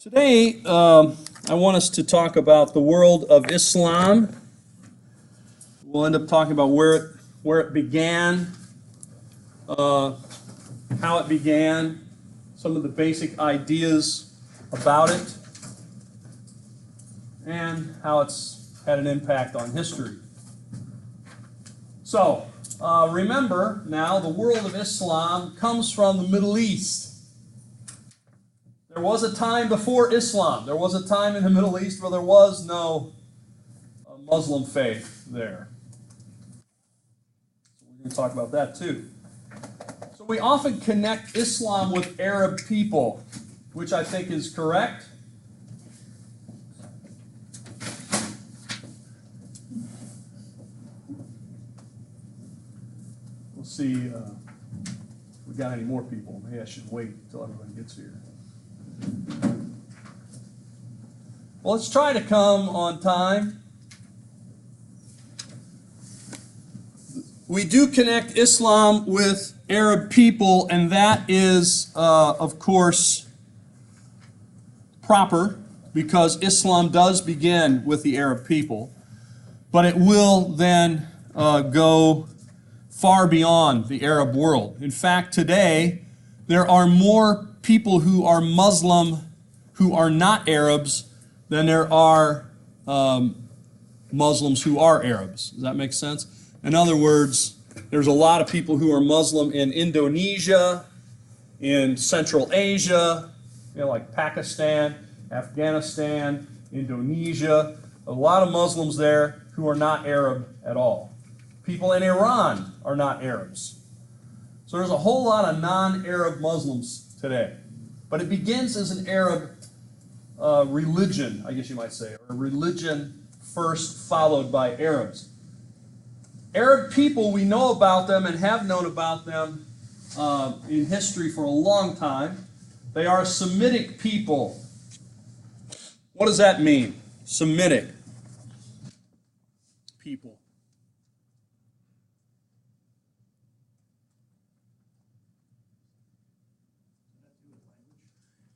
Today, I want us to talk about the world of Islam. We'll end up talking about where it began, how it began, some of the basic ideas about it, and how it's had an impact on history. So, remember now, the world of Islam comes from the Middle East. There was a time before Islam. There was a time in the Middle East where there was no Muslim faith there. So we're going to talk about that too. So we often connect Islam with Arab people, which I think is correct. We'll see if we got any more people. Maybe I should wait until everyone gets here. Well, let's try to come on time. We do connect Islam with Arab people, and that is, of course, proper, because Islam does begin with the Arab people, but it will then go far beyond the Arab world. In fact, today, there are more people who are Muslim who are not Arabs than there are Muslims who are Arabs. Does that make sense? In other words, there's a lot of people who are Muslim in Indonesia, in Central Asia, like Pakistan, Afghanistan, Indonesia. A lot of Muslims there who are not Arab at all. People in Iran are not Arabs. So there's a whole lot of non-Arab Muslims today. But it begins as an Arab religion, I guess you might say, or a religion first followed by Arabs. Arab people, we know about them and have known about them in history for a long time. They are a Semitic people. What does that mean? Semitic people.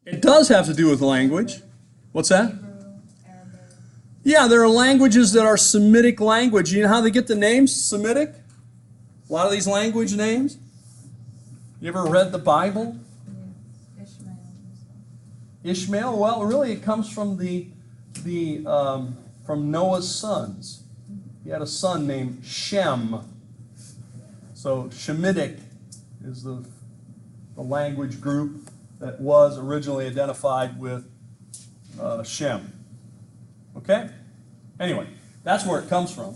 It does have to do with language. What's that? Yeah, there are languages that are Semitic language. You know how they get the name Semitic? A lot of these language names. You ever read the Bible? Ishmael. Ishmael? Well, really, it comes from from Noah's sons. He had a son named Shem. So Shemitic is the language group that was originally identified with Shem. Okay? Anyway, that's where it comes from.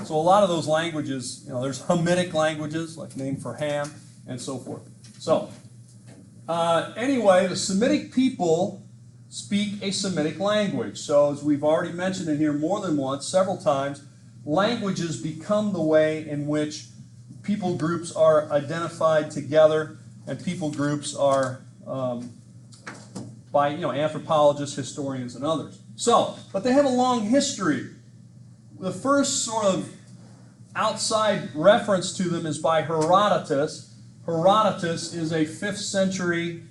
So a lot of those languages, there's Hamitic languages, like name for Ham, and so forth. So, anyway, the Semitic people speak a Semitic language. So as we've already mentioned in here more than once, several times, languages become the way in which people groups are identified together, and people groups are by anthropologists, historians, and others. So, but they have a long history. The first sort of outside reference to them is by Herodotus. Herodotus is a 5th century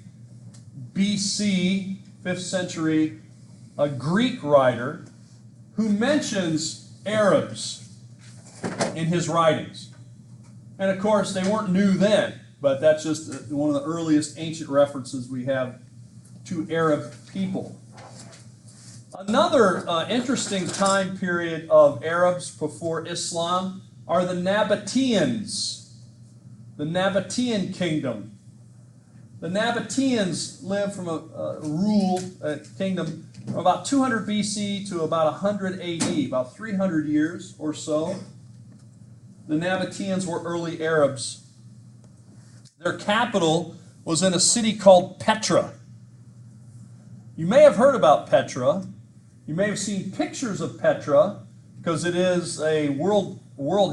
BC, 5th century Greek writer who mentions Arabs in his writings. And of course, they weren't new then, but that's just one of the earliest ancient references we have to Arab people. Another interesting time period of Arabs before Islam are the Nabateans, the Nabatean kingdom. The Nabateans lived from a kingdom from about 200 BC to about 100 AD, about 300 years or so. The Nabateans were early Arabs. Their capital was in a city called Petra. You may have heard about Petra. You may have seen pictures of Petra because it is a World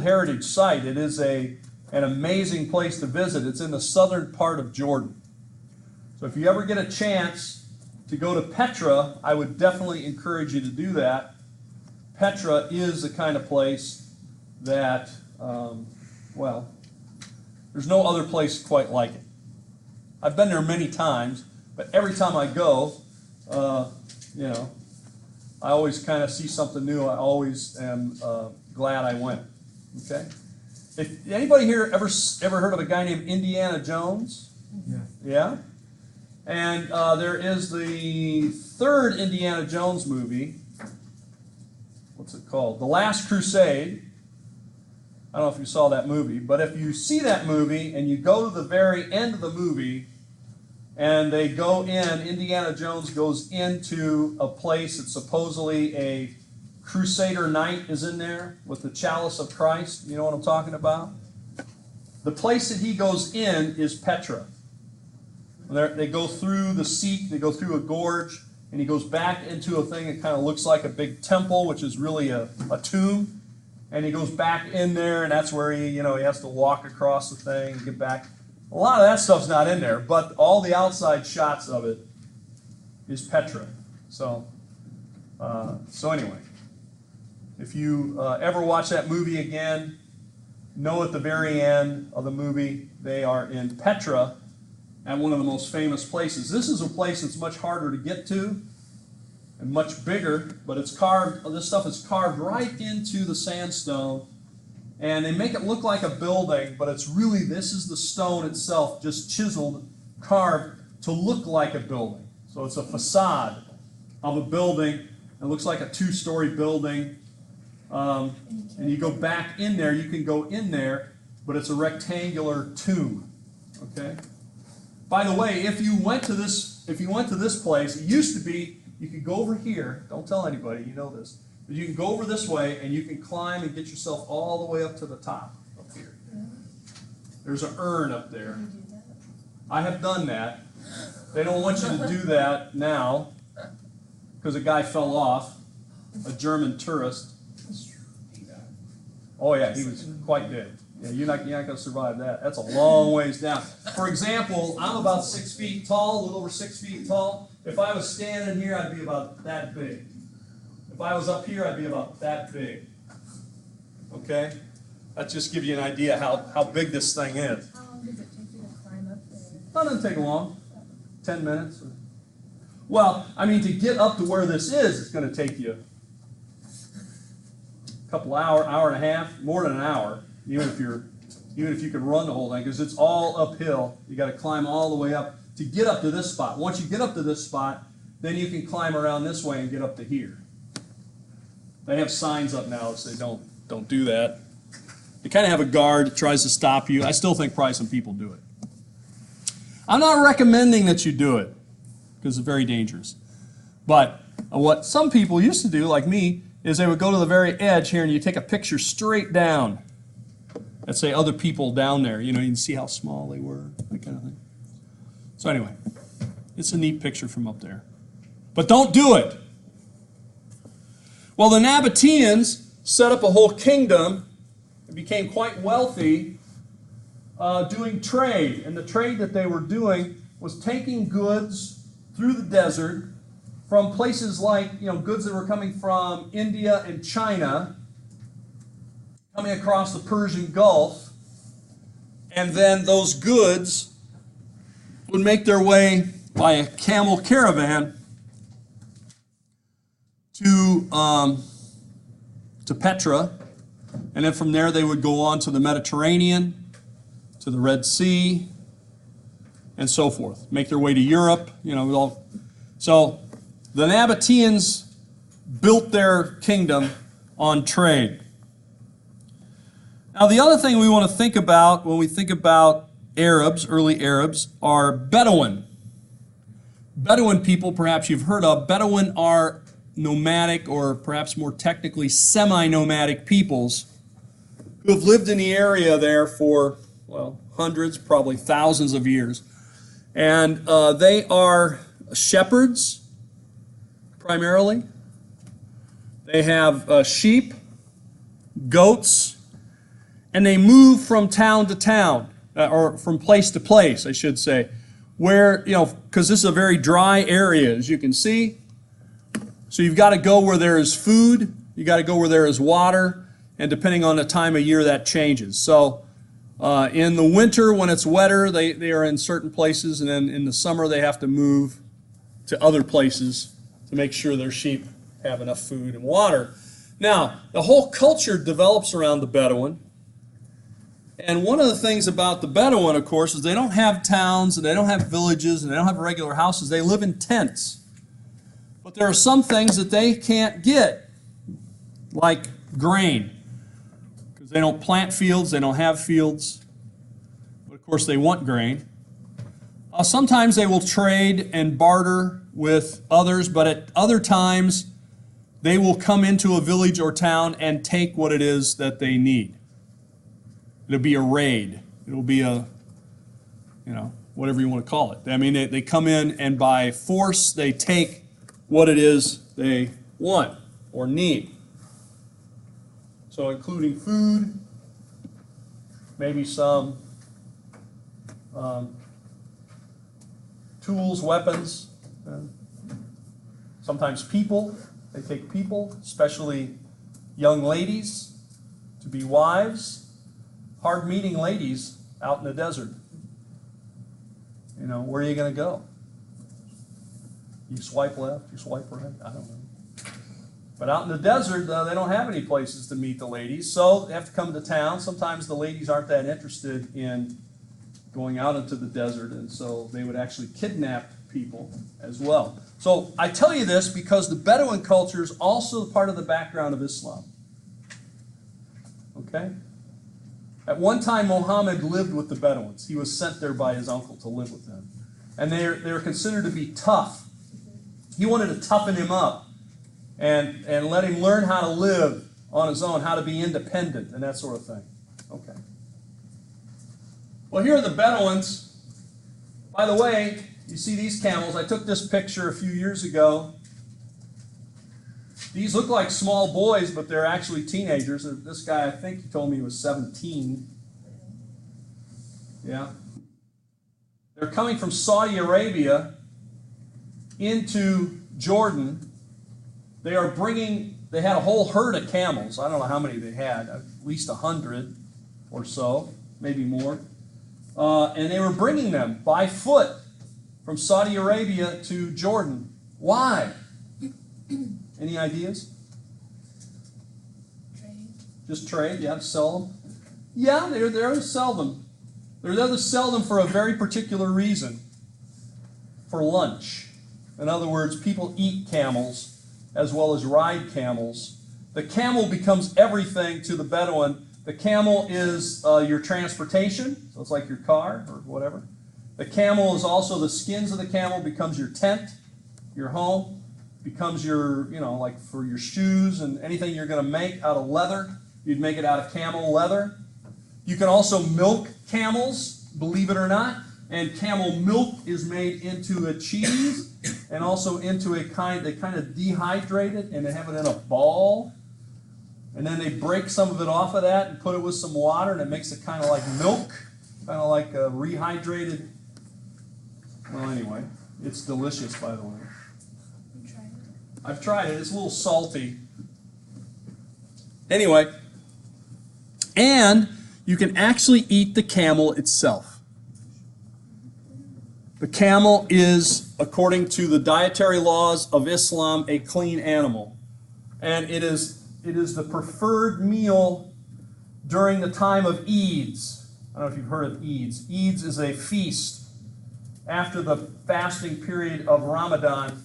Heritage Site. It is an amazing place to visit. It's in the southern part of Jordan. So if you ever get a chance to go to Petra, I would definitely encourage you to do that. Petra is the kind of place that, there's no other place quite like it. I've been there many times, but every time I go, you know, I always kind of see something new. I always am glad I went. Okay. If anybody here ever heard of a guy named Indiana Jones? Yeah. Yeah. And there is the third Indiana Jones movie. What's it called? The Last Crusade. I don't know if you saw that movie, but if you see that movie and you go to the very end of the movie and they go in, Indiana Jones goes into a place that's supposedly a Crusader knight is in there with the chalice of Christ. You know what I'm talking about? The place that he goes in is Petra. They go through the Sikh, they go through a gorge, and he goes back into a thing that kind of looks like a big temple, which is really a tomb. And he goes back in there, and that's where he has to walk across the thing and get back. A lot of that stuff's not in there, but all the outside shots of it is Petra. So anyway, if you ever watch that movie again, know at the very end of the movie they are in Petra, at one of the most famous places. This is a place that's much harder to get to and much bigger, but it's carved, this stuff is carved right into the sandstone, and they make it look like a building, but it's really, this is the stone itself, just chiseled, carved to look like a building. So it's a facade of a building. It looks like a two-story building. And you go back in there, you can go in there, but it's a rectangular tomb. Okay? By the way, if you went to this place, it used to be you could go over here. Don't tell anybody, you know this. But you can go over this way and you can climb and get yourself all the way up to the top up here. There's an urn up there. I have done that. They don't want you to do that now because a guy fell off, a German tourist. Oh yeah, he was quite dead. Yeah, you're not going to survive that. That's a long ways down. For example, I'm about 6 feet tall, a little over 6 feet tall. If I was standing here, I'd be about that big. If I was up here, I'd be about that big. Okay? That just gives you an idea how big this thing is. How long does it take you to climb up there? That doesn't take long. 10 minutes. Well, I mean, to get up to where this is, it's going to take you a couple hour and a half, more than an hour. Even if you can run the whole thing, because it's all uphill. You got to climb all the way up to get up to this spot. Once you get up to this spot, then you can climb around this way and get up to here. They have signs up now that say don't do that. They kind of have a guard that tries to stop you. I still think probably some people do it. I'm not recommending that you do it because it's very dangerous. But what some people used to do, like me, is they would go to the very edge here and you take a picture straight down. Let's say other people down there, you can see how small they were, that kind of thing. So anyway, it's a neat picture from up there. But don't do it. Well, the Nabateans set up a whole kingdom and became quite wealthy doing trade. And the trade that they were doing was taking goods through the desert from places like, goods that were coming from India and China, coming across the Persian Gulf, and then those goods would make their way by a camel caravan to Petra, and then from there they would go on to the Mediterranean, to the Red Sea, and so forth. Make their way to Europe, So the Nabateans built their kingdom on trade. Now, the other thing we want to think about when we think about Arabs, early Arabs, are Bedouin. Bedouin people, perhaps you've heard of. Bedouin are nomadic, or perhaps more technically, semi-nomadic peoples who have lived in the area there for, hundreds, probably thousands of years. And they are shepherds, primarily. They have sheep, goats, and they move from town to town, or from place to place, I should say, where, because this is a very dry area, as you can see. So you've got to go where there is food, you got to go where there is water, and depending on the time of year, that changes. So in the winter, when it's wetter, they are in certain places, and then in the summer, they have to move to other places to make sure their sheep have enough food and water. Now, the whole culture develops around the Bedouin. And one of the things about the Bedouin, of course, is they don't have towns and they don't have villages and they don't have regular houses. They live in tents. But there are some things that they can't get, like grain, because they don't plant fields, they don't have fields. But of course, they want grain. Sometimes they will trade and barter with others, but at other times, they will come into a village or town and take what it is that they need. It'll be a raid. It'll be a, whatever you want to call it. I mean, they come in and by force, they take what it is they want or need. So including food, maybe some tools, weapons, sometimes people. They take people, especially young ladies, to be wives. Hard-meeting ladies out in the desert. Where are you going to go? You swipe left, you swipe right, I don't know. But out in the desert, they don't have any places to meet the ladies, so they have to come to town. Sometimes the ladies aren't that interested in going out into the desert, and so they would actually kidnap people as well. So I tell you this because the Bedouin culture is also part of the background of Islam. Okay? At one time, Muhammad lived with the Bedouins. He was sent there by his uncle to live with them. And they were considered to be tough. He wanted to toughen him up and let him learn how to live on his own, how to be independent, and that sort of thing. Okay. Well, here are the Bedouins. By the way, you see these camels. I took this picture a few years ago. These look like small boys, but they're actually teenagers. This guy, I think he told me he was 17. Yeah. They're coming from Saudi Arabia into Jordan. They had a whole herd of camels. I don't know how many they had, at least 100 or so, maybe more. And they were bringing them by foot from Saudi Arabia to Jordan. Why? Any ideas? Trade. Just trade, yeah, sell them. Yeah, they're there to sell them. They're there to sell them for a very particular reason. For lunch. In other words, people eat camels as well as ride camels. The camel becomes everything to the Bedouin. The camel is your transportation, so it's like your car or whatever. The camel is also the skins of the camel becomes your tent, your home. Becomes your, like for your shoes and anything you're going to make out of leather, you'd make it out of camel leather. You can also milk camels, believe it or not, and camel milk is made into a cheese and also into they kind of dehydrate it and they have it in a ball. And then they break some of it off of that and put it with some water and it makes it kind of like milk, kind of like a rehydrated. Well, anyway, it's delicious, by the way. I've tried it. It's a little salty. Anyway, and you can actually eat the camel itself. The camel is, according to the dietary laws of Islam, a clean animal. And it is the preferred meal during the time of Eids. I don't know if you've heard of Eids. Eids is a feast after the fasting period of Ramadan.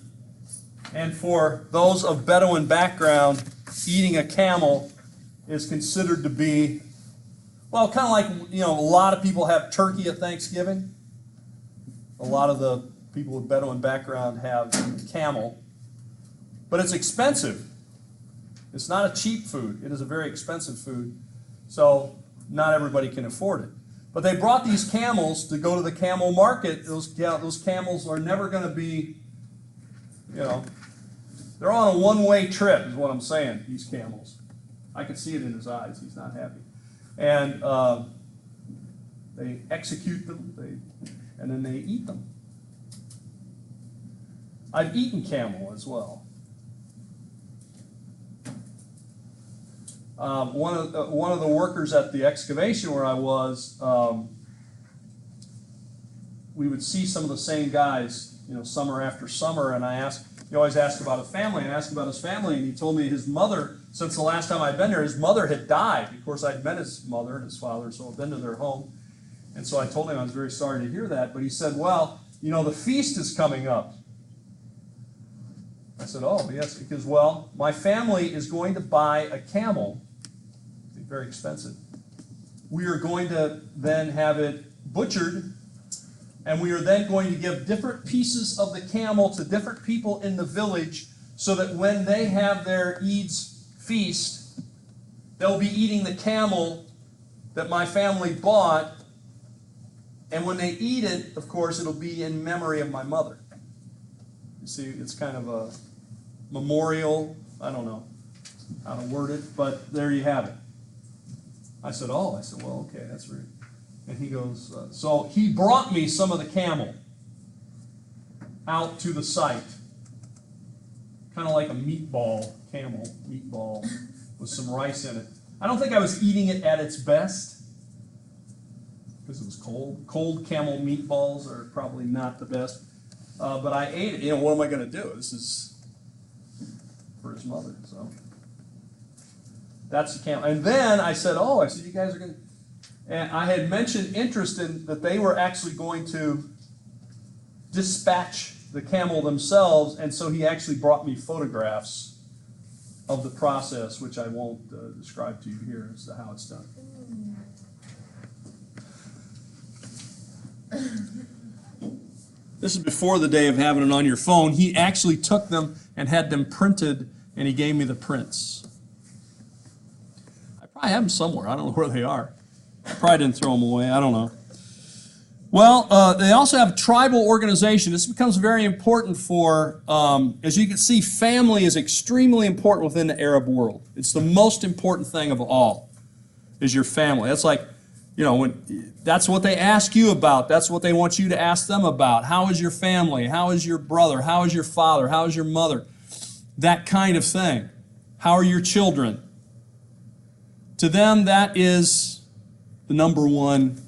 And for those of Bedouin background, eating a camel is considered to be, well, kind of like, a lot of people have turkey at Thanksgiving. A lot of the people with Bedouin background have camel. But it's expensive. It's not a cheap food. It is a very expensive food. So not everybody can afford it. But they brought these camels to go to the camel market. Those camels are never going to be, they're on a one-way trip is what I'm saying, these camels. I can see it in his eyes. He's not happy. And they execute them, and then they eat them. I've eaten camel as well. One of the workers at the excavation where I was, we would see some of the same guys summer after summer, and he always asked about a family, and I asked about his family, and he told me his mother, since the last time I'd been there, his mother had died. Of course, I'd met his mother and his father, so I've been to their home. And so I told him I was very sorry to hear that, but he said, well, the feast is coming up. I said, oh, yes, because, well, my family is going to buy a camel. It's very expensive. We are going to then have it butchered, and we are then going to give different pieces of the camel to different people in the village so that when they have their Eid's feast, they'll be eating the camel that my family bought, and when they eat it, of course, it'll be in memory of my mother. You see, it's kind of a memorial, I don't know how to word it, but there you have it. I said, well, okay, that's right. And he goes, so he brought me some of the camel out to the site. Kind of like a camel meatball with some rice in it. I don't think I was eating it at its best because it was cold. Cold camel meatballs are probably not the best. But I ate it. What am I going to do? This is for his mother. So that's the camel. And then I said, you guys are going to... And I had mentioned interest in that they were actually going to dispatch the camel themselves, and so he actually brought me photographs of the process, which I won't describe to you here as to how it's done. This is before the day of having it on your phone. He actually took them and had them printed, and he gave me the prints. I probably have them somewhere. I don't know where they are. I probably didn't throw them away. I don't know. Well, they also have tribal organization. This becomes very important for, as you can see, family is extremely important within the Arab world. It's the most important thing of all, is your family. That's like, that's what they ask you about. That's what they want you to ask them about. How is your family? How is your brother? How is your father? How is your mother? That kind of thing. How are your children? To them, that is the number one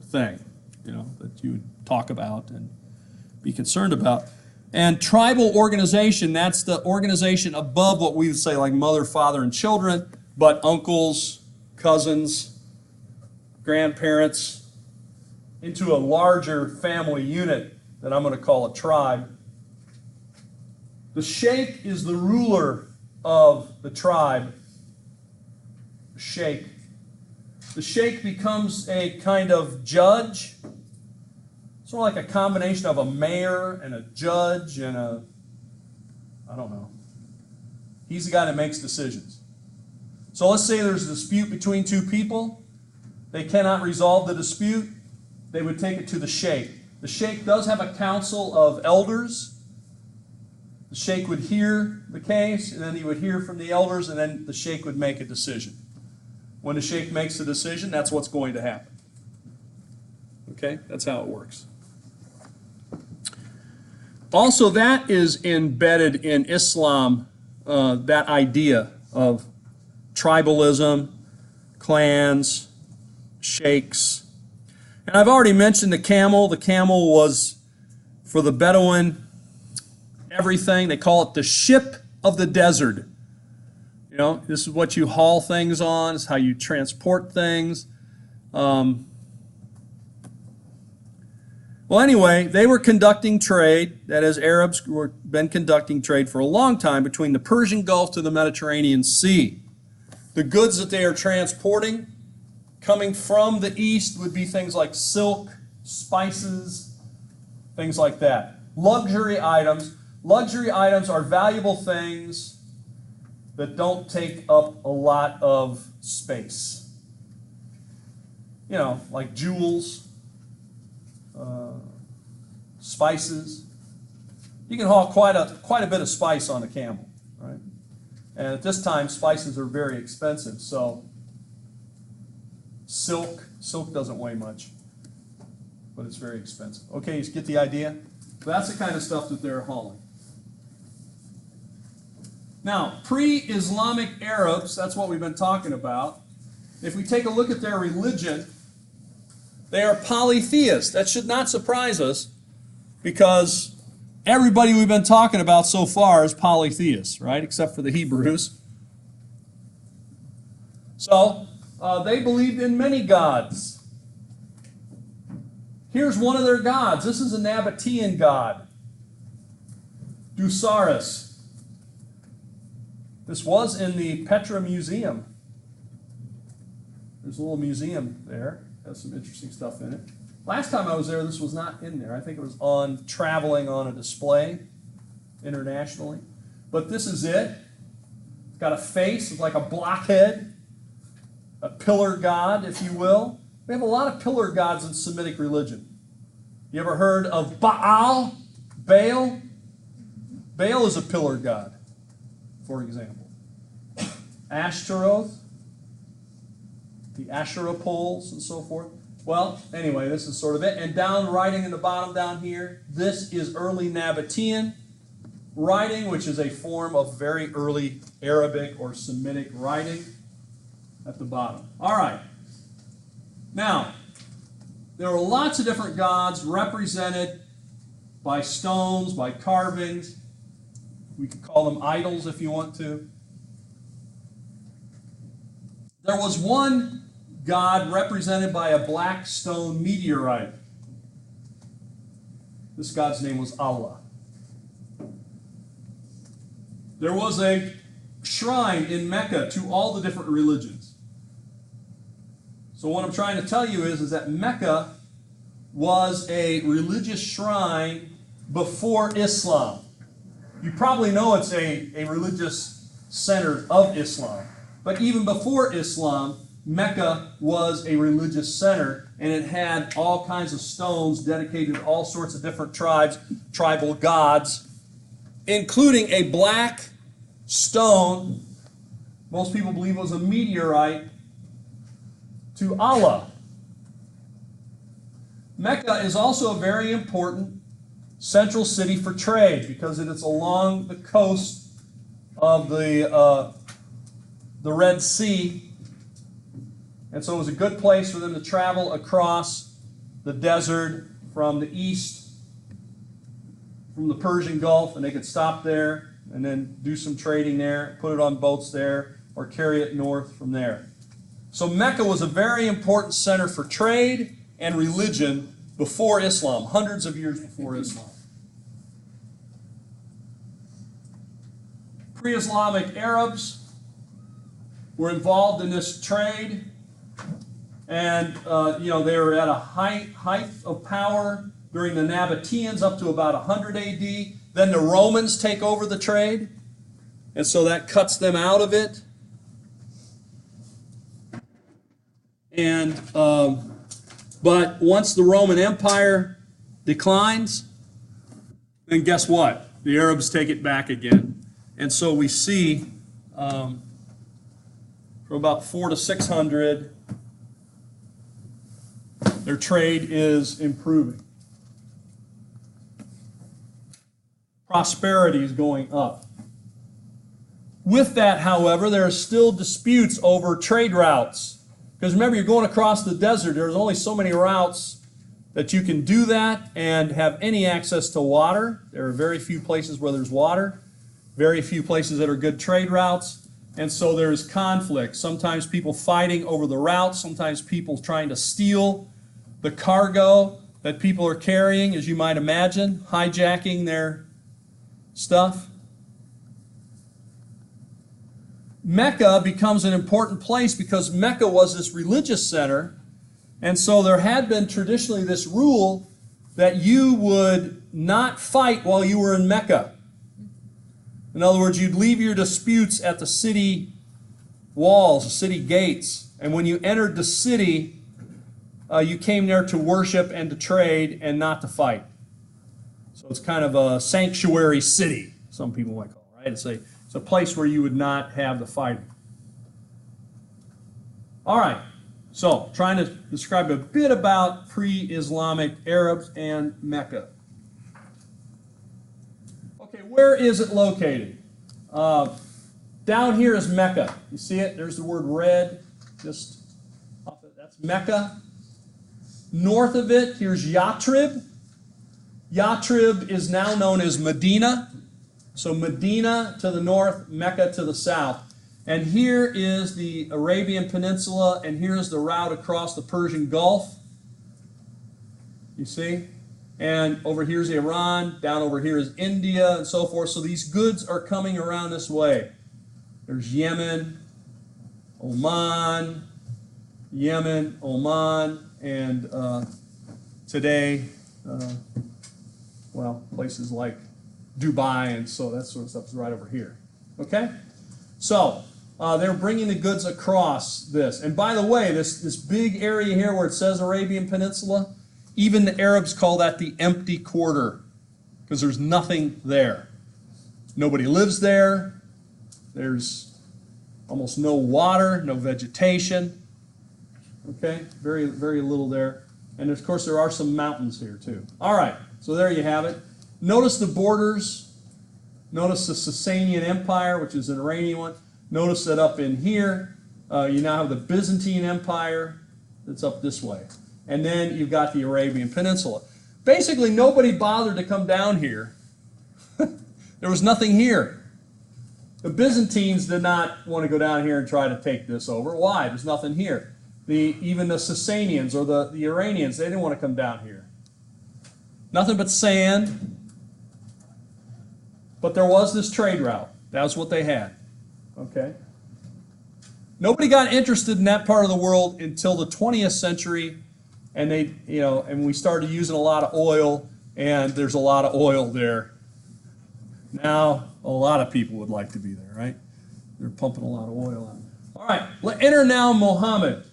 thing, that you would talk about and be concerned about. And tribal organization, that's the organization above what we would say like mother, father, and children, but uncles, cousins, grandparents, into a larger family unit that I'm going to call a tribe. The sheikh is the ruler of the tribe. The sheikh. The sheikh becomes a kind of judge, sort of like a combination of a mayor and a judge and I don't know. He's the guy that makes decisions. So let's say there's a dispute between two people. They cannot resolve the dispute. They would take it to the sheikh. The sheikh does have a council of elders. The sheikh would hear the case, and then he would hear from the elders, and then the sheikh would make a decision. When the sheikh makes a decision, that's what's going to happen. Okay? That's how it works. Also, that is embedded in Islam, that idea of tribalism, clans, sheikhs. And I've already mentioned the camel. The camel was, for the Bedouin, everything. They call it the ship of the desert. This is what you haul things on. It's how you transport things. Well, anyway, they were conducting trade. That is, Arabs were been conducting trade for a long time between the Persian Gulf to the Mediterranean Sea. The goods that they are transporting coming from the east would be things like silk, spices, things like that. Luxury items. Luxury items are valuable things that don't take up a lot of space. Like jewels, spices. You can haul quite a bit of spice on a camel, right? And at this time, spices are very expensive, so silk doesn't weigh much, but it's very expensive. Okay, you get the idea? So that's the kind of stuff that they're hauling. Now, pre-Islamic Arabs, that's what we've been talking about. If we take a look at their religion, they are polytheists. That should not surprise us because everybody we've been talking about so far is polytheists, right? Except for the Hebrews. So, they believed in many gods. Here's one of their gods. This is a Nabatean god, Dusaris. This was in the Petra Museum. There's a little museum there. Has some interesting stuff in it. Last time I was there, this was not in there. I think it was on traveling on a display internationally. But this is it. It's got a face. It's like a blockhead. A pillar god, if you will. We have a lot of pillar gods in Semitic religion. You ever heard of Baal? Baal? Baal is a pillar god, for example. Ashtaroth, the Asherah poles and so forth. Well, anyway, this is sort of it. And down, writing in the bottom down here, this is early Nabatean writing, which is a form of very early Arabic or Semitic writing at the bottom. All right. Now, there are lots of different gods represented by stones, by carvings. We could call them idols if you want to. There was one god represented by a black stone meteorite. This god's name was Allah. There was a shrine in Mecca to all the different religions. So what I'm trying to tell you is that Mecca was a religious shrine before Islam. You probably know it's a religious center of Islam. But even before Islam, Mecca was a religious center, and it had all kinds of stones dedicated to all sorts of different tribes, tribal gods, including a black stone, most people believe was a meteorite, to Allah. Mecca is also a very important central city for trade because it is along the coast of the Red Sea. And so it was a good place for them to travel across the desert from the east, from the Persian Gulf, and they could stop there and then do some trading there, put it on boats there, or carry it north from there. So Mecca was a very important center for trade and religion before Islam, hundreds of years before Islam. Pre-Islamic Arabs were involved in this trade, and they were at a height of power during the Nabateans up to about 100 AD. Then the Romans take over the trade, and so that cuts them out of it. And but once the Roman Empire declines, then guess what? The Arabs take it back again. And so we see from about 400 to 600, their trade is improving. Prosperity is going up. With that, however, there are still disputes over trade routes. Because remember, you're going across the desert. There's only so many routes that you can do that and have any access to water. There are very few places where there's water, very few places that are good trade routes. And so there's conflict. Sometimes people fighting over the routes, sometimes people trying to steal the cargo that people are carrying, as you might imagine, hijacking their stuff. Mecca becomes an important place because Mecca was this religious center, and so there had been traditionally this rule that you would not fight while you were in Mecca. In other words, you'd leave your disputes at the city walls, the city gates, and when you entered the city, you came there to worship and to trade and not to fight. So it's kind of a sanctuary city, some people might call it, right? It's a place where you would not have the fighting. All right, so trying to describe a bit about pre-Islamic Arabs and Mecca. Okay, where is it located? Down here is Mecca. You see it? There's the word red. Just off it. That's Mecca. North of it, here's Yathrib. Yathrib is now known as Medina. So Medina to the north, Mecca to the south. And here is the Arabian Peninsula, and here's the route across the Persian Gulf. You see? And over here is Iran, down over here is India, and so forth. So these goods are coming around this way. There's Yemen, Oman, and today, places like Dubai, and so that sort of stuff is right over here. Okay? So, they're bringing the goods across this. And by the way, this big area here where it says Arabian Peninsula, even the Arabs call that the empty quarter, because there's nothing there. Nobody lives there. There's almost no water, no vegetation. Okay? Very, very little there. And of course, there are some mountains here too. All right, so there you have it. Notice the borders. Notice the Sasanian Empire, which is an Iranian one. Notice that up in here, you now have the Byzantine Empire that's up this way. And then you've got the Arabian Peninsula. Basically, nobody bothered to come down here. There was nothing here. The Byzantines did not want to go down here and try to take this over. Why? There's nothing here. Even the Sasanians or the Iranians, they didn't want to come down here. Nothing but sand. But there was this trade route. That was what they had. Okay? Nobody got interested in that part of the world until the 20th century, and and we started using a lot of oil, and there's a lot of oil there. Now, a lot of people would like to be there, right? They're pumping a lot of oil out. All right, enter now Muhammad.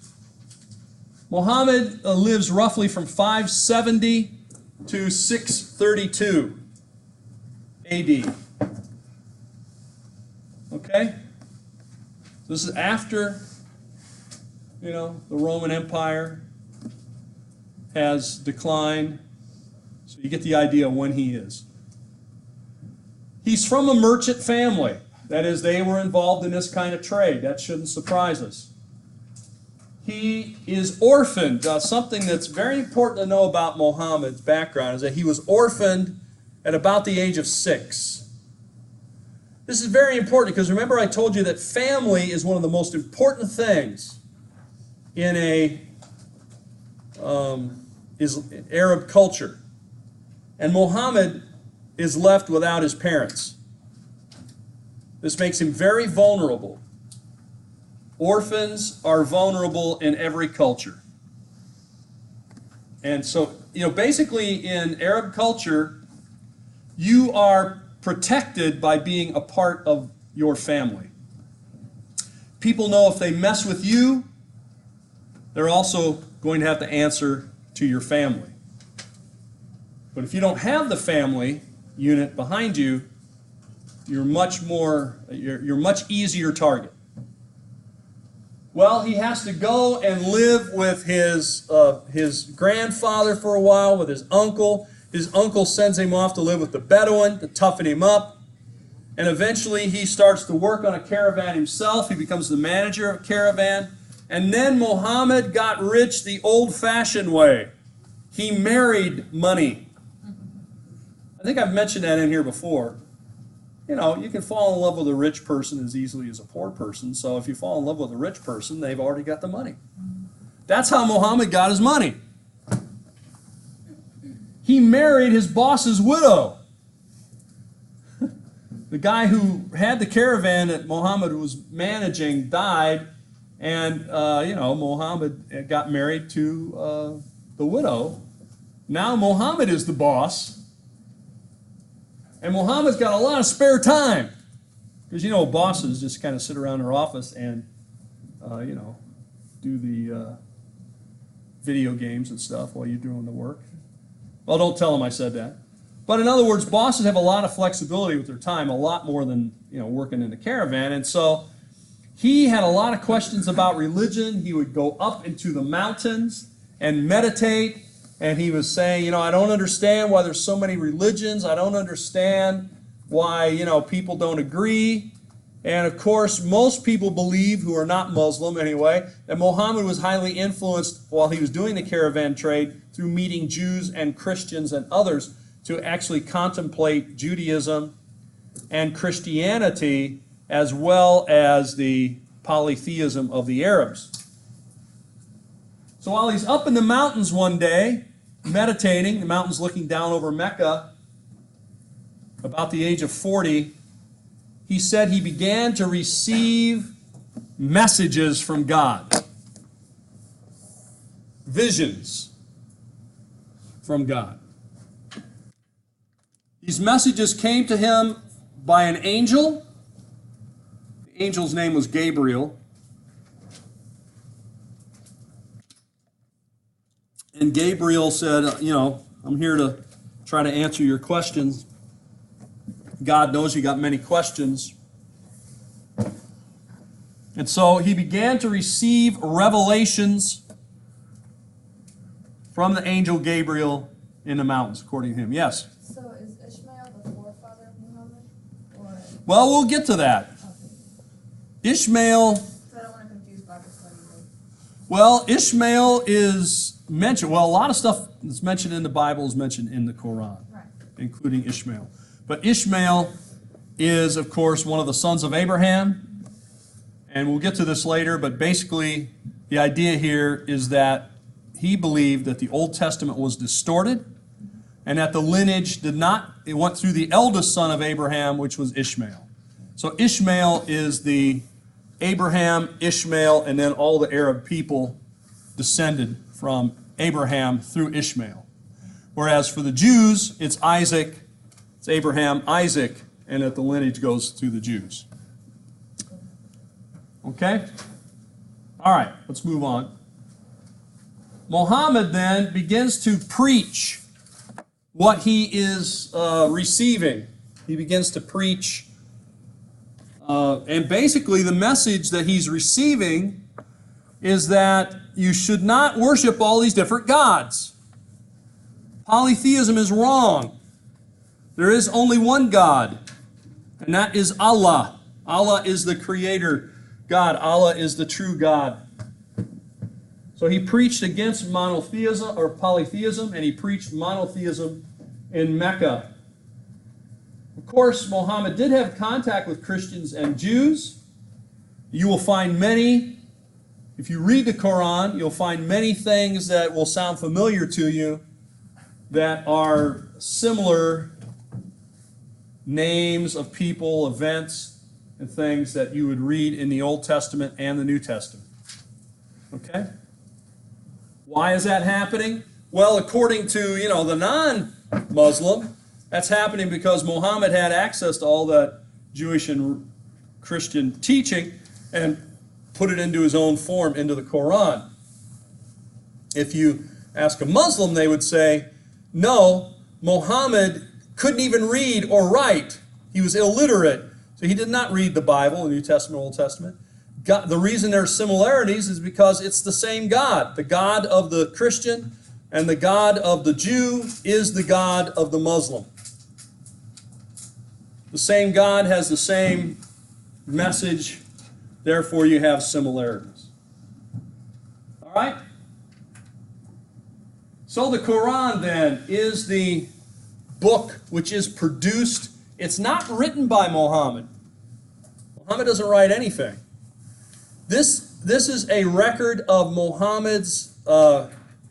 Muhammad lives roughly from 570 to 632 AD. Okay? This is after, the Roman Empire has declined. So you get the idea of when he is. He's from a merchant family. That is, they were involved in this kind of trade. That shouldn't surprise us. He is orphaned. Something that's very important to know about Muhammad's background is that he was orphaned at about the age of 6. This is very important because remember I told you that family is one of the most important things in Arab culture. And Muhammad is left without his parents. This makes him very vulnerable. Orphans are vulnerable in every culture. And so, basically in Arab culture, you are protected by being a part of your family. People know if they mess with you, they're also going to have to answer to your family. But if you don't have the family unit behind you, you're much easier target. Well, he has to go and live with his grandfather for a while, with his uncle. His uncle sends him off to live with the Bedouin to toughen him up. And eventually he starts to work on a caravan himself. He becomes the manager of a caravan. And then Muhammad got rich the old-fashioned way. He married money. I think I've mentioned that in here before. You can fall in love with a rich person as easily as a poor person. So if you fall in love with a rich person, they've already got the money. That's how Muhammad got his money. He married his boss's widow. The guy who had the caravan that Muhammad was managing died, and Muhammad got married to the widow. Now Muhammad is the boss. And Muhammad's got a lot of spare time. Because, bosses just kind of sit around their office and, do the video games and stuff while you're doing the work. Well, don't tell them I said that. But in other words, bosses have a lot of flexibility with their time, a lot more than, working in the caravan. And so he had a lot of questions about religion. He would go up into the mountains and meditate. And he was saying, I don't understand why there's so many religions. I don't understand why, people don't agree. And of course, most people believe, who are not Muslim anyway, that Muhammad was highly influenced while he was doing the caravan trade through meeting Jews and Christians and others to actually contemplate Judaism and Christianity as well as the polytheism of the Arabs. So while he's up in the mountains one day, meditating, the mountains looking down over Mecca, about the age of 40, he said he began to receive messages from God. Visions from God. These messages came to him by an angel. The angel's name was Gabriel. And Gabriel said, I'm here to try to answer your questions. God knows you got many questions. And so he began to receive revelations from the angel Gabriel in the mountains, according to him. Yes? So is Ishmael the forefather of Muhammad? Or, Well, we'll get to that. Ishmael, so I don't want to confuse Bible study with. well, Ishmael is mentioned. Well, a lot of stuff that's mentioned in the Bible is mentioned in the Quran, Right. including Ishmael. But Ishmael is, of course, one of the sons of Abraham. And we'll get to this later, but basically the idea here is that he believed that the Old Testament was distorted and that the lineage did not, it went through the eldest son of Abraham, which was Ishmael. So Ishmael is the Abraham, Ishmael, and then all the Arab people descended from Abraham through Ishmael. Whereas for the Jews, it's Isaac, it's Abraham, Isaac, and that the lineage goes through the Jews. Okay? All right, let's move on. Muhammad then begins to preach what he is receiving. He begins to preach, and basically the message that he's receiving is that you should not worship all these different gods. Polytheism is wrong. There is only one God, and that is Allah. Allah is the creator God. Allah is the true God. So he preached against monotheism or polytheism, and he preached monotheism in Mecca. Of course, Muhammad did have contact with Christians and Jews. You will find many, if you read the Quran, you'll find many things that will sound familiar to you that are similar names of people, events, and things that you would read in the Old Testament and the New Testament. Okay? Why is that happening? Well, according to, the non-Muslim, that's happening because Muhammad had access to all that Jewish and Christian teaching and put it into his own form, into the Quran. If you ask a Muslim, they would say, no, Muhammad couldn't even read or write. He was illiterate. So he did not read the Bible, the New Testament, Old Testament. God, the reason there are similarities is because it's the same God. The God of the Christian and the God of the Jew is the God of the Muslim. The same God has the same message, therefore you have similarities. All right? So the Quran then is the book which is produced. It's not written by Muhammad. Muhammad doesn't write anything. This is a record of Muhammad's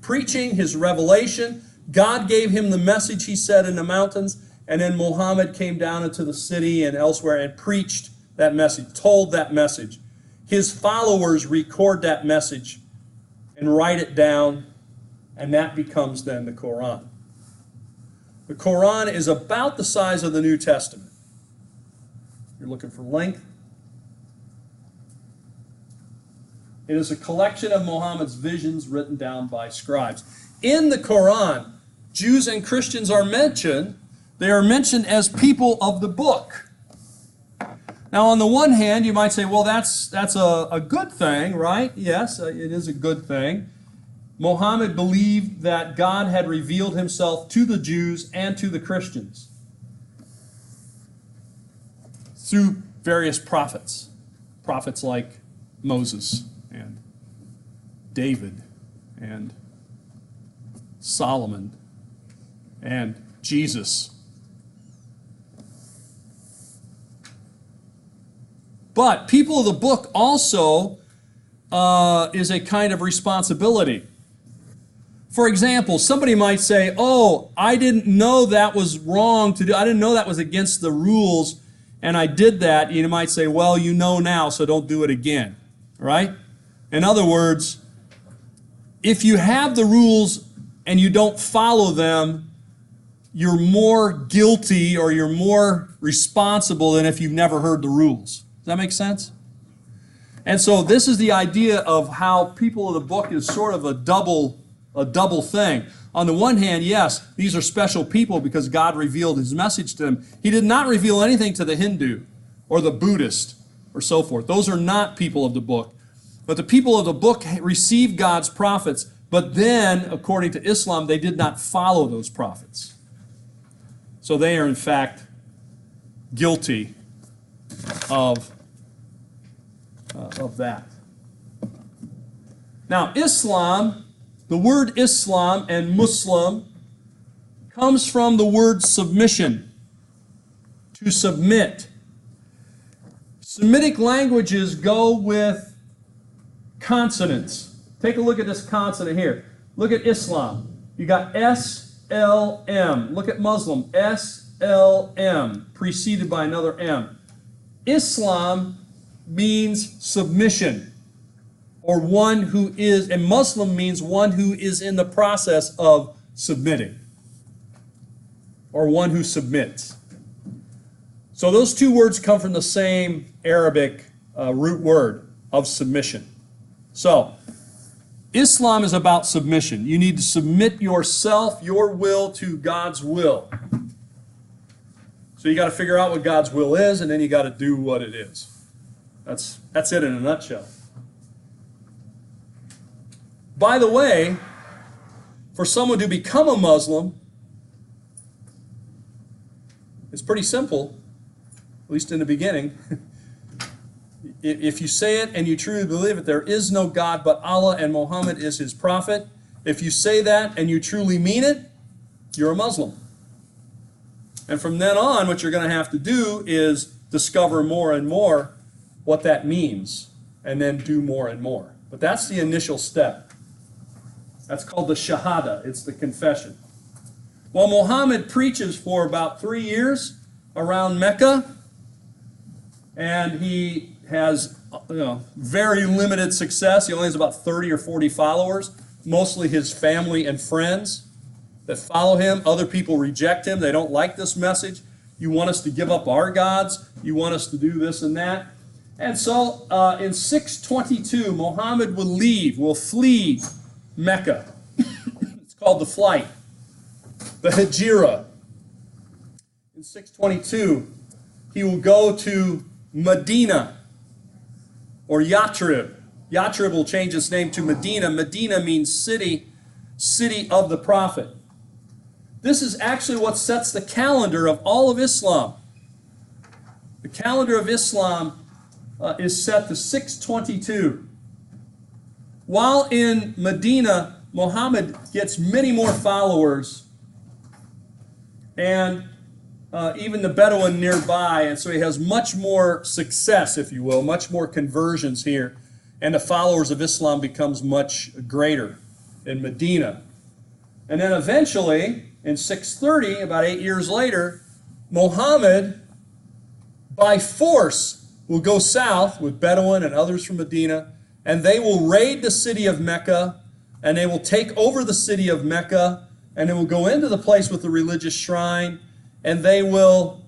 preaching, his revelation. God gave him the message, he said, in the mountains, and then Muhammad came down into the city and elsewhere and preached that message, told that message. His followers record that message and write it down, and that becomes then the Quran. The Quran is about the size of the New Testament. You're looking for length. It is a collection of Muhammad's visions written down by scribes. In the Quran, Jews and Christians are mentioned. They are mentioned as people of the book. Now, on the one hand, you might say, well, that's a good thing, right? Yes, it is a good thing. Muhammad believed that God had revealed himself to the Jews and to the Christians through various prophets. Prophets like Moses and David and Solomon and Jesus. But people of the book also is a kind of responsibility. For example, somebody might say, oh, I didn't know that was wrong to do. I didn't know that was against the rules, and I did that. You might say, well, you know now, so don't do it again. Right? In other words, if you have the rules and you don't follow them, you're more guilty or you're more responsible than if you've never heard the rules. Does that make sense? And so this is the idea of how people of the book is sort of a double thing. On the one hand, yes, these are special people because God revealed his message to them. He did not reveal anything to the Hindu or the Buddhist or so forth. Those are not people of the book. But the people of the book received God's prophets, but then, according to Islam, they did not follow those prophets. So they are, in fact, guilty of that. Now, Islam, the word Islam and Muslim comes from the word submission, to submit. Semitic languages go with consonants. Take a look at this consonant here. Look at Islam. You got S-L-M. Look at Muslim. S-L-M, preceded by another M. Islam means submission, or one who is, and Muslim means one who is in the process of submitting, or one who submits. So those two words come from the same Arabic root word of submission. So, Islam is about submission. You need to submit yourself, your will, to God's will. So you got to figure out what God's will is, and then you got to do what it is. That's it in a nutshell. By the way, for someone to become a Muslim, it's pretty simple, at least in the beginning. If you say it and you truly believe it, there is no God but Allah and Muhammad is his prophet. If you say that and you truly mean it, you're a Muslim. And from then on, what you're going to have to do is discover more and more what that means, and then do more and more. But that's the initial step. That's called the Shahada. It's the confession. Well, Muhammad preaches for about 3 years around Mecca, and he has very limited success. He only has about 30 or 40 followers, mostly his family and friends that follow him. Other people reject him. They don't like this message. You want us to give up our gods. You want us to do this and that. And so in 622, Muhammad will flee Mecca. It's called the flight, the Hijra. In 622, he will go to Medina, or Yathrib. Yathrib will change its name to Medina. Medina means city of the prophet. This is actually what sets the calendar of all of Islam. The calendar of Islam is set to 622. While in Medina, Muhammad gets many more followers, and even the Bedouin nearby, and so he has much more success, if you will, much more conversions here, and the followers of Islam becomes much greater in Medina. And then eventually, in 630, about 8 years later, Muhammad, by force, will go south with Bedouin and others from Medina, and they will raid the city of Mecca, and they will take over the city of Mecca, and they will go into the place with the religious shrine, and they will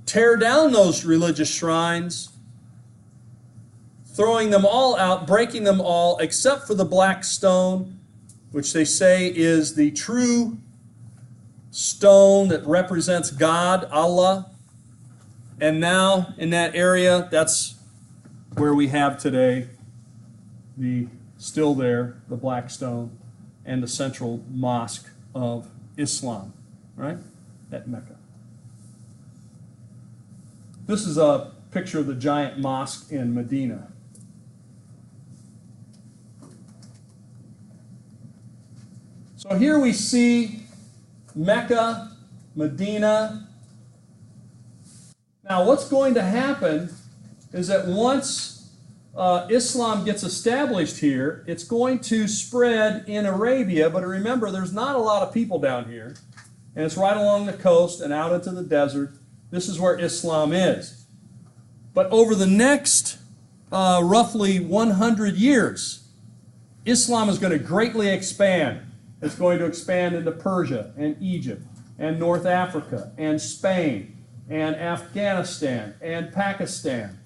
tear down those religious shrines, throwing them all out, breaking them all, except for the black stone, which they say is the true stone that represents God, Allah. And now, in that area, that's where we have today still there, the black stone, and the central mosque of Islam, right, at Mecca. This is a picture of the giant mosque in Medina. So here we see Mecca, Medina. Now, what's going to happen is that once Islam gets established here, it's going to spread in Arabia, but remember, there's not a lot of people down here, and it's right along the coast and out into the desert. This is where Islam is. But over the next roughly 100 years, Islam is going to greatly expand. It's going to expand into Persia and Egypt and North Africa and Spain and Afghanistan and Pakistan.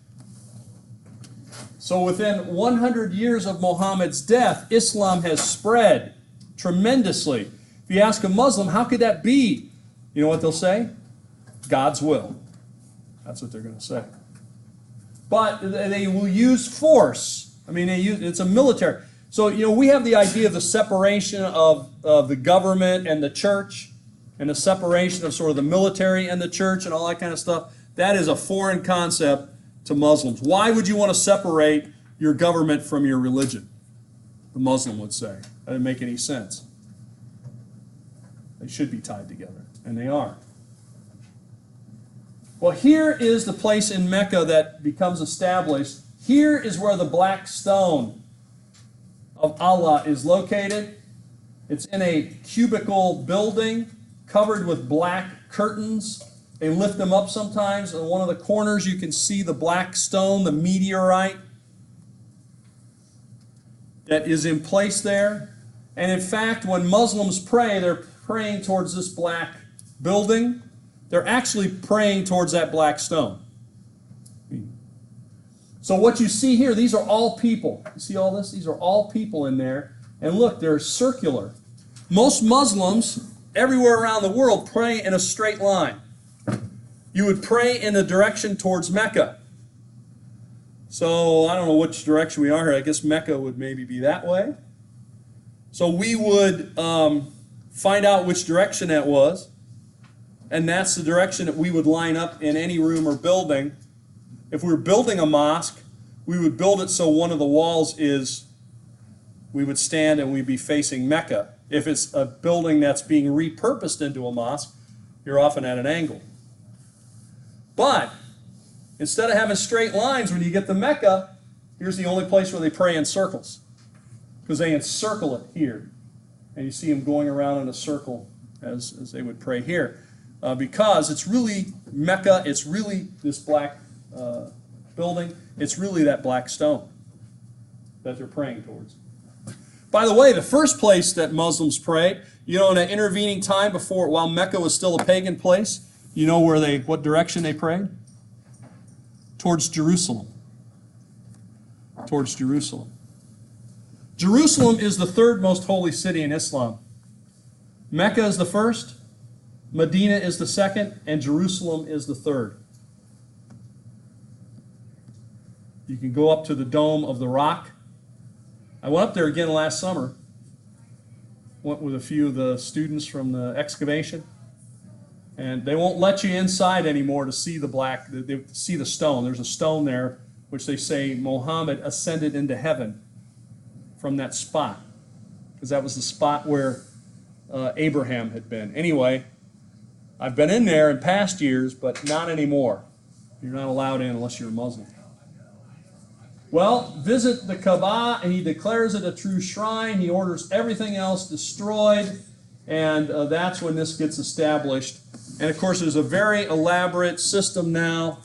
So within 100 years of Muhammad's death, Islam has spread tremendously. If you ask a Muslim, how could that be? You know what they'll say? God's will. That's what they're going to say. But they will use force. I mean, it's a military. So, we have the idea of the separation of the government and the church, and the separation of sort of the military and the church and all that kind of stuff. That is a foreign concept to Muslims. Why would you want to separate your government from your religion? The Muslim would say. That doesn't make any sense. They should be tied together, and they are. Well, here is the place in Mecca that becomes established. Here is where the black stone of Allah is located. It's in a cubicle building covered with black curtains. They lift them up sometimes. In one of the corners you can see the black stone, the meteorite that is in place there. And in fact, when Muslims pray, they're praying towards this black building. They're actually praying towards that black stone. So what you see here, these are all people. You see all this? These are all people in there. And look, they're circular. Most Muslims everywhere around the world pray in a straight line. You would pray in the direction towards Mecca. So I don't know which direction we are here. I guess Mecca would maybe be that way. So we would find out which direction that was. And that's the direction that we would line up in any room or building. If we were building a mosque, we would build it so one of the walls we would stand and we'd be facing Mecca. If it's a building that's being repurposed into a mosque, you're often at an angle. But instead of having straight lines, when you get to Mecca, here's the only place where they pray in circles, because they encircle it here. And you see them going around in a circle as they would pray here. Because it's really Mecca, it's really this black building, it's really that black stone that they're praying towards. By the way, the first place that Muslims prayed, in an intervening time while Mecca was still a pagan place, what direction they prayed? Towards Jerusalem. Towards Jerusalem. Jerusalem is the third most holy city in Islam. Mecca is the first, Medina is the second, and Jerusalem is the third. You can go up to the Dome of the Rock. I went up there again last summer. Went with a few of the students from the excavation. And they won't let you inside anymore to see see the stone. There's a stone there which they say Muhammad ascended into heaven from that spot, because that was the spot where Abraham had been. Anyway, I've been in there in past years, but not anymore. You're not allowed in unless you're a Muslim. Well, visit the Kaaba, and he declares it a true shrine. He orders everything else destroyed, and that's when this gets established. And of course, there's a very elaborate system now,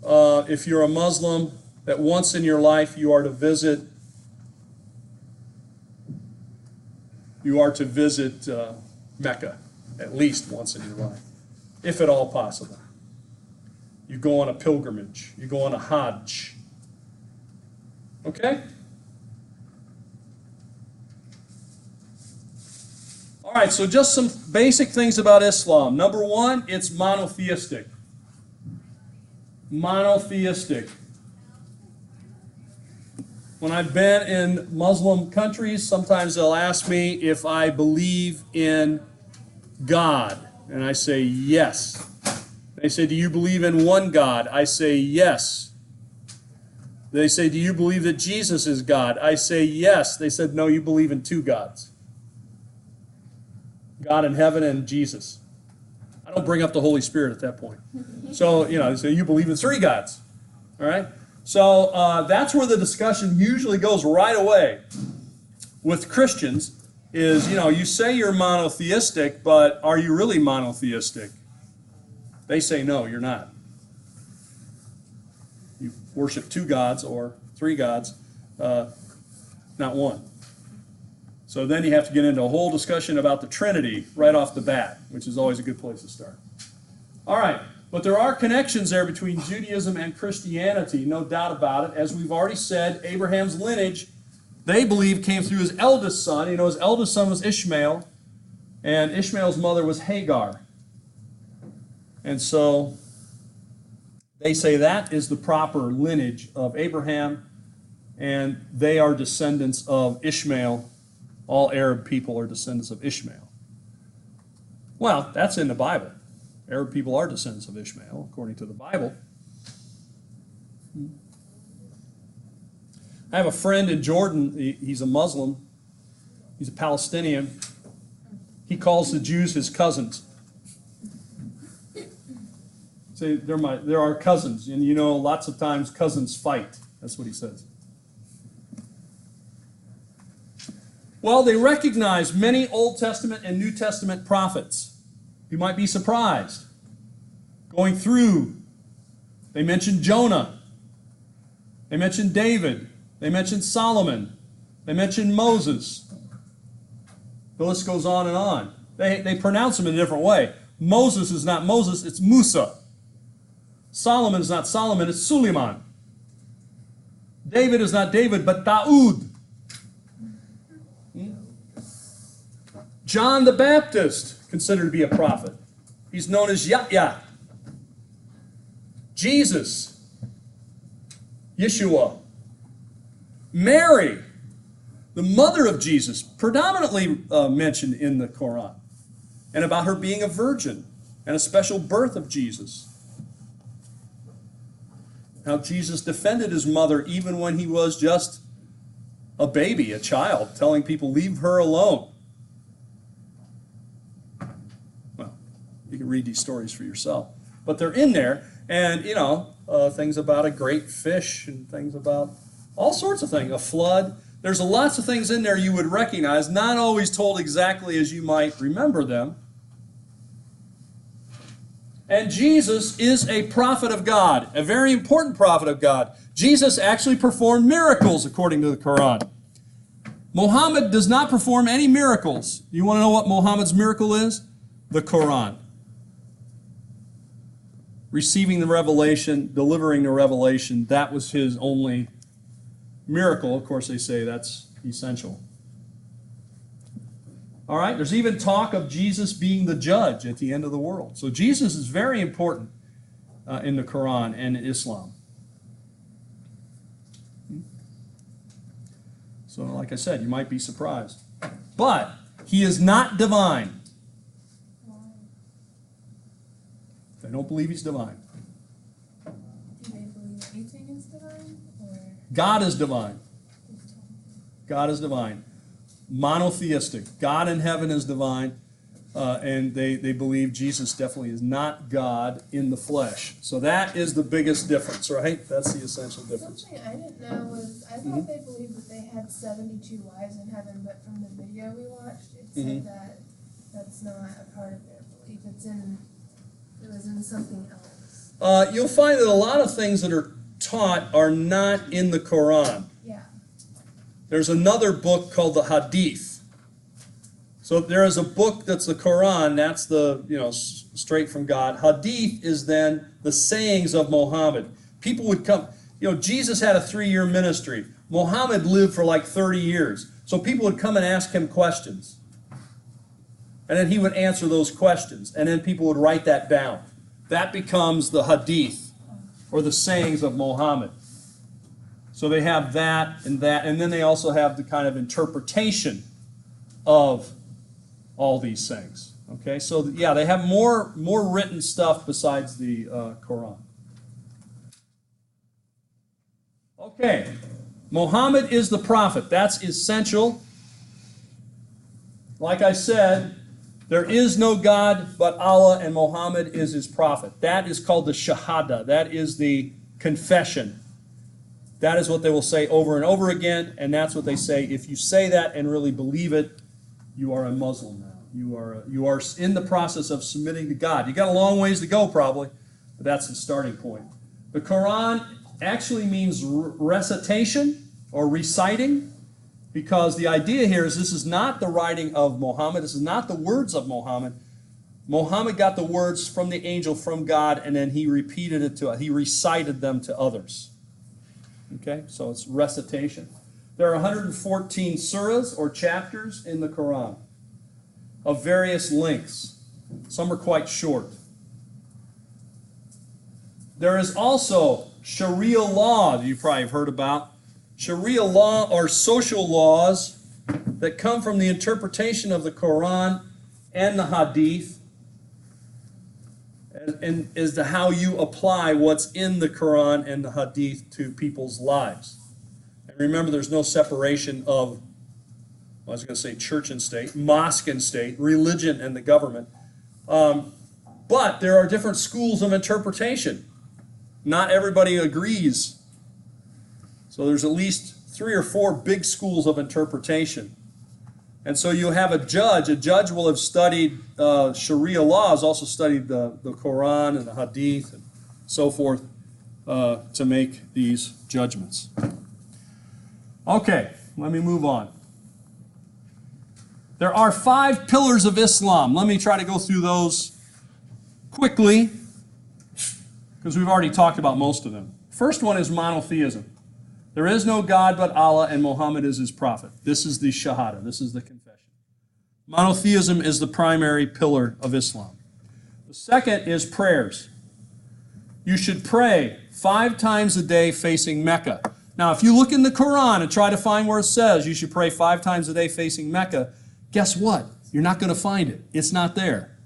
if you're a Muslim, that once in your life you are to visit Mecca, at least once in your life, if at all possible. You go on a pilgrimage. You go on a Hajj. Okay? All right, so just some basic things about Islam. Number one, it's monotheistic. Monotheistic. When I've been in Muslim countries, sometimes they'll ask me if I believe in God. And I say yes. They say, do you believe in one God? I say yes. They say, do you believe that Jesus is God? I say yes. They said, no, you believe in two gods. God in heaven and Jesus. I don't bring up the Holy Spirit at that point. So, so you believe in three gods. All right? So that's where the discussion usually goes right away with Christians is, you say you're monotheistic, but are you really monotheistic? They say, no, you're not. You worship two gods or three gods, not one. So then you have to get into a whole discussion about the Trinity right off the bat, which is always a good place to start. All right, but there are connections there between Judaism and Christianity, no doubt about it. As we've already said, Abraham's lineage, they believe, came through his eldest son. His eldest son was Ishmael, and Ishmael's mother was Hagar. And so they say that is the proper lineage of Abraham, and they are descendants of Ishmael. All Arab people are descendants of Ishmael. Well, that's in the Bible. Arab people are descendants of Ishmael, according to the Bible. I have a friend in Jordan. He's a Muslim. He's a Palestinian. He calls the Jews his cousins. Say, they're our cousins. And lots of times cousins fight. That's what he says. Well, they recognize many Old Testament and New Testament prophets. You might be surprised. Going through, they mention Jonah. They mention David. They mention Solomon. They mention Moses. The list goes on and on. They pronounce them in a different way. Moses is not Moses, it's Musa. Solomon is not Solomon, it's Suleiman. David is not David, but Daud. John the Baptist, considered to be a prophet. He's known as Yahya. Jesus, Yeshua. Mary, the mother of Jesus, predominantly mentioned in the Quran, and about her being a virgin and a special birth of Jesus. How Jesus defended his mother even when he was just a baby, a child, telling people, leave her alone. Well, you can read these stories for yourself. But they're in there, and, things about a great fish and things about all sorts of things, a flood. There's lots of things in there you would recognize, not always told exactly as you might remember them. And Jesus is a prophet of God, a very important prophet of God. Jesus actually performed miracles according to the Quran. Muhammad does not perform any miracles. You want to know what Muhammad's miracle is? The Quran. Receiving the revelation, delivering the revelation, that was his only miracle. Of course, they say that's essential. All right, there's even talk of Jesus being the judge at the end of the world. So Jesus is very important in the Quran and in Islam. So like I said, you might be surprised. But he is not divine. They don't believe he's divine. Do they believe anything is divine? Or? God is divine. God is divine. Monotheistic. God in heaven is divine. And they believe Jesus definitely is not God in the flesh. So that is the biggest difference, right? That's the essential difference. Something I didn't know was, I thought they believed that they had 72 wives in heaven, but from the video we watched, it said that that's not a part of their belief. It was in something else. You'll find that a lot of things that are taught are not in the Quran. Yeah. There's another book called the Hadith. So there is a book that's the Quran, that's the, straight from God. Hadith is then the sayings of Muhammad. People would come, Jesus had a 3-year ministry. Muhammad lived for like 30 years. So people would come and ask him questions. And then he would answer those questions. And then people would write that down. That becomes the Hadith, or the sayings of Muhammad. So they have that, and then they also have the kind of interpretation of all these things. Okay, so yeah, they have more written stuff besides the Quran. Okay, Muhammad is the prophet. That's essential. Like I said, There is no God but Allah, and Muhammad is his prophet. That is called the Shahada. That is the confession. That is what they will say over and over again, and that's what they say. If you say that and really believe it, you are a Muslim now. You are in the process of submitting to God. You got a long ways to go probably, but that's the starting point. The Quran actually means recitation or reciting, because the idea here is this is not the writing of Muhammad. This is not the words of Muhammad. Muhammad got the words from the angel, from God, and then he repeated it to, he recited them to others. Okay, so it's recitation. There are 114 surahs or chapters in the Quran of various lengths. Some are quite short. There is also Sharia law that you probably have heard about. Sharia law are social laws that come from the interpretation of the Quran and the Hadith, and as to how you apply what's in the Quran and the Hadith to people's lives. And remember, there's no separation of, I was going to say church and state, mosque and state, religion and the government. But there are different schools of interpretation. Not everybody agrees. So there's at least 3 or 4 big schools of interpretation. And so you have a judge. A judge will have studied Sharia laws, also studied the Quran and the Hadith and so forth to make these judgments. Okay, let me move on. There are 5 pillars of Islam. Let me try to go through those quickly, because we've already talked about most of them. First one is monotheism. There is no God but Allah, and Muhammad is his prophet. This is the Shahada. This is the confession. Monotheism is the primary pillar of Islam. The second is prayers. You should pray 5 times a day facing Mecca. Now, if you look in the Quran and try to find where it says you should pray 5 times a day facing Mecca, guess what? You're not going to find it. It's not there.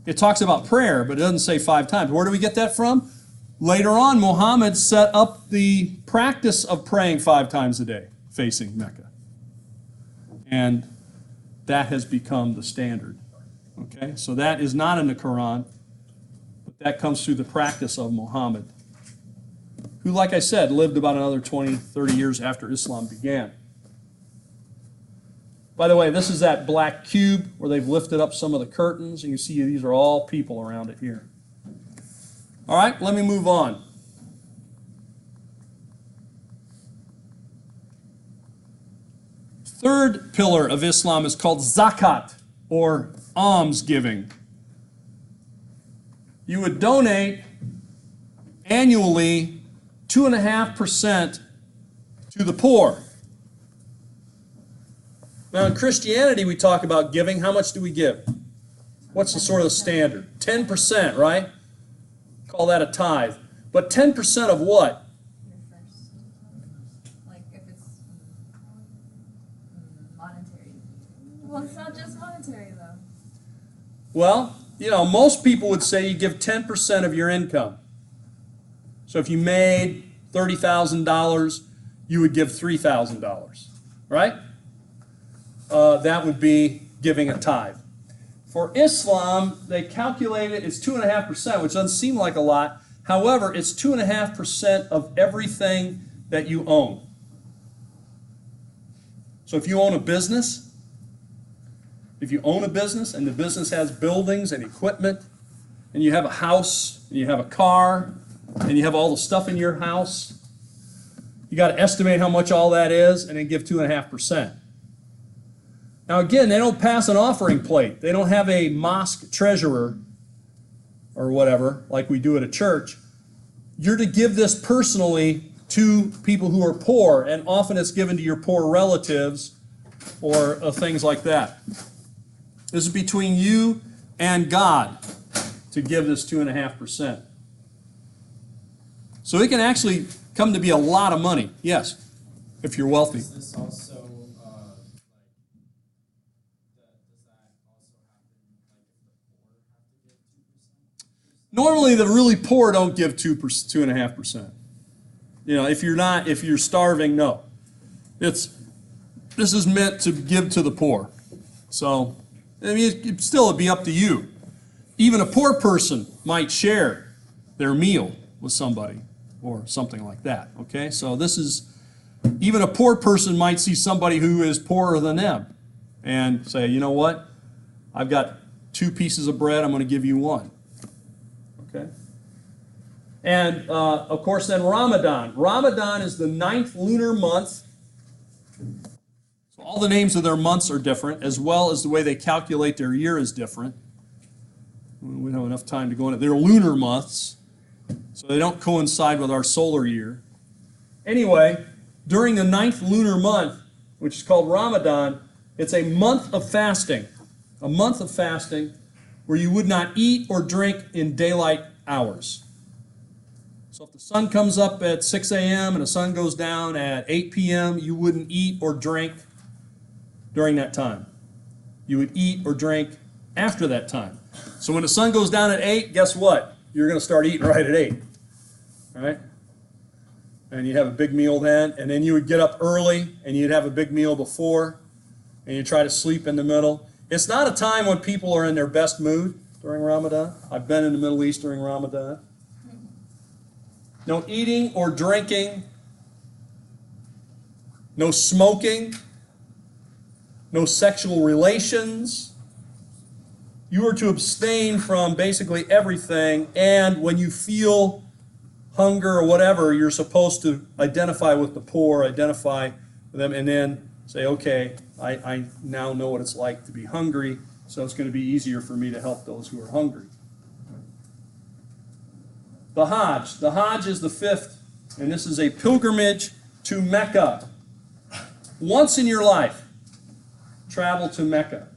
It talks about prayer, but it doesn't say 5 times. Where do we get that from? Later on, Muhammad set up the practice of praying 5 times a day facing Mecca. And that has become the standard. Okay, so that is not in the Quran, but that comes through the practice of Muhammad, who, like I said, lived about another 20, 30 years after Islam began. By the way, this is that black cube where they've lifted up some of the curtains, and you see these are all people around it here. All right, let me move on. Third pillar of Islam is called zakat, or almsgiving. You would donate annually 2.5% to the poor. Now in Christianity we talk about giving. How much do we give? What's the sort of standard? 10%, right? Call that a tithe. But 10% of what? Your first. Like if it's monetary. Well, it's not just monetary though. Well, you know, most people would say you give 10% of your income. So if you made $30,000, you would give $3,000, right? That would be giving a tithe. For Islam, they calculate it, it's 2.5%, which doesn't seem like a lot. However, it's 2.5% of everything that you own. So if you own a business, and the business has buildings and equipment, and you have a house, and you have a car, and you have all the stuff in your house, you got to estimate how much all that is and then give 2.5%. Now again, they don't pass an offering plate. They don't have a mosque treasurer or whatever, like we do at a church. You're to give this personally to people who are poor, and often it's given to your poor relatives or things like that. This is between you and God to give this 2.5%. So it can actually come to be a lot of money, yes, if you're wealthy. Is this also, does that also happen, like, if the poor have to give 2%? Normally, the really poor don't give 2.5%. You know, if you're starving, no. This is meant to give to the poor. So, I mean, it'd be up to you. Even a poor person might share their meal with somebody or something like that, okay? So this is, even a poor person might see somebody who is poorer than them and say, you know what? I've got 2 pieces of bread, I'm going to give you 1, okay? And, of course, then Ramadan. Ramadan is the 9th lunar month. So all the names of their months are different, as well as the way they calculate their year is different. We don't have enough time to go into it. They're lunar months, so they don't coincide with our solar year. Anyway, during the 9th lunar month, which is called Ramadan, it's a month of fasting. A month of fasting where you would not eat or drink in daylight hours. So if the sun comes up at 6 a.m. and the sun goes down at 8 p.m., you wouldn't eat or drink during that time. You would eat or drink after that time. So when the sun goes down at 8, guess what? You're going to start eating right at 8. Right? And you'd have a big meal then, and then you would get up early and you'd have a big meal before, and you try to sleep in the middle. It's not a time when people are in their best mood during Ramadan. I've been in the Middle East during Ramadan. No eating or drinking, no smoking, no sexual relations. You are to abstain from basically everything, and when you feel hunger or whatever, you're supposed to identify with the poor, identify with them, and then say, okay, I now know what it's like to be hungry, so it's going to be easier for me to help those who are hungry. The Hajj. The Hajj is the 5th, and this is a pilgrimage to Mecca. Once in your life, travel to Mecca.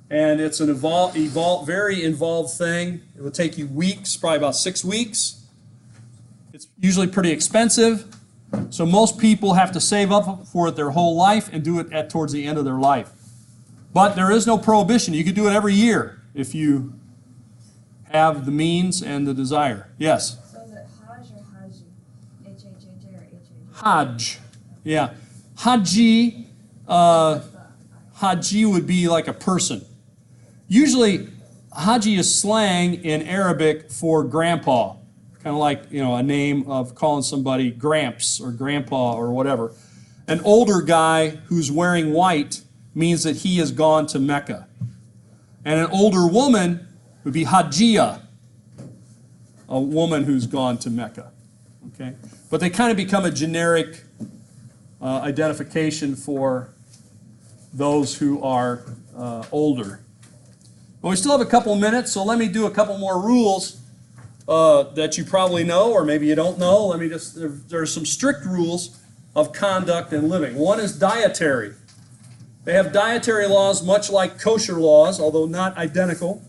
And it's an very involved thing. It will take you weeks, probably about 6 weeks. It's usually pretty expensive, so most people have to save up for it their whole life and do it towards the end of their life. But there is no prohibition. You can do it every year if you have the means and the desire. Yes? So is it Hajj or Haji? H-H-A-J or H-A-J? Hajj. Yeah. Haji, Haji would be like a person. Usually, Haji is slang in Arabic for grandpa. Kind of like, a name of calling somebody Gramps or Grandpa or whatever. An older guy who's wearing white means that he has gone to Mecca. And an older woman would be Hajia, a woman who's gone to Mecca. Okay? But they kind of become a generic identification for those who are older. But we still have a couple minutes, so let me do a couple more rules that you probably know, or maybe you don't know. There are some strict rules of conduct and living. One is dietary. They have dietary laws much like kosher laws, although not identical.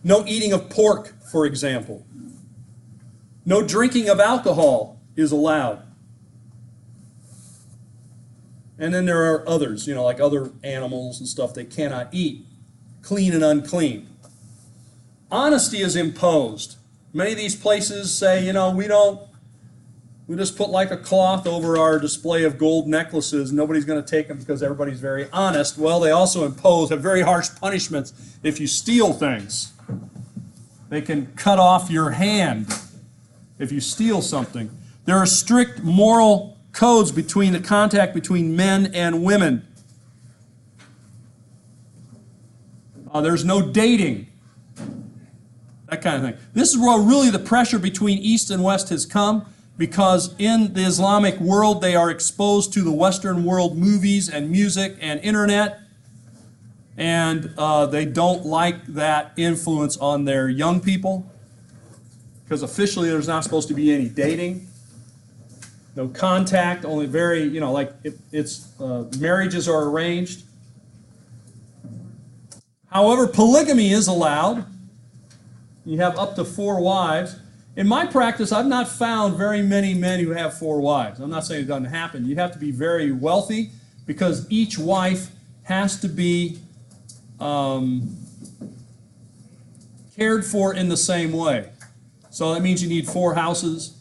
No eating of pork, for example. No drinking of alcohol is allowed. And then there are others, like other animals and stuff they cannot eat. Clean and unclean. Honesty is imposed. Many of these places say, we just put like a cloth over our display of gold necklaces. Nobody's going to take them because everybody's very honest. Well, they also have very harsh punishments if you steal things. They can cut off your hand if you steal something. There are strict moral codes between the contact between men and women. There's no dating. That kind of thing. This is where really the pressure between East and West has come, because in the Islamic world they are exposed to the Western world movies and music and internet, and they don't like that influence on their young people, because officially there's not supposed to be any dating, no contact, only very, marriages are arranged. However, polygamy is allowed. You have up to 4 wives. In my practice, I've not found very many men who have 4 wives. I'm not saying it doesn't happen. You have to be very wealthy, because each wife has to be cared for in the same way. So that means you need 4 houses.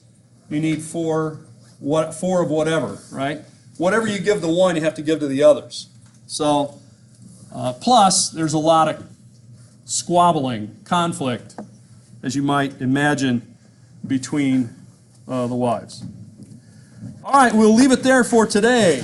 You need 4 of whatever, right? Whatever you give the one, you have to give to the others. So Plus, there's a lot of squabbling, conflict, as you might imagine, between the wives. All right, we'll leave it there for today.